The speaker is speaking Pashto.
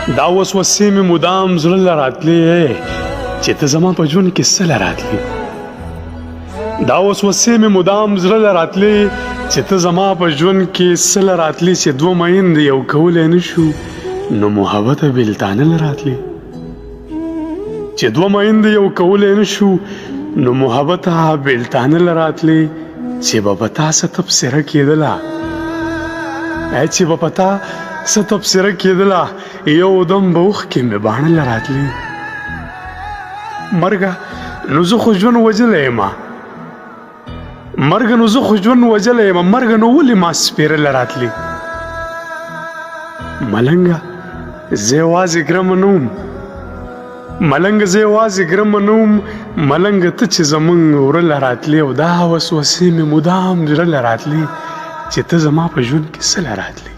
دا وسوسې مې مدام زړه له راتلې چې ته زما په ژوند کې څه له راتلې دا وسوسې مې مدام زړه له راتلې چې ته زما په ژوند کې څه له راتلې چې دوه میندې یو کولی نه شو نو محبته بېلتانه له راتلې چې دوه میندې یو کولی نه شو نو محبته بېلتانه له راتلې چې به په تا څه تبصره کېدله چې به په تا څه تبصره کېدله یو دم به اوښکې مې باڼه له راتلې مرګه نو زه خو ژوند وژلی یم مرګه نو زه خو ژوند وژلی یم مرګه نو ولې ما سپېره له راتلې ملنګه زه یوازې ګرمه نه وم ملنګه زه یوازې ګرمه نه وم ملنګه ته چې زمونږ وره له راتلې او دا وسوسې مې مدام زړه له راتلې چې ته زما په ژوند کې څه له راتلې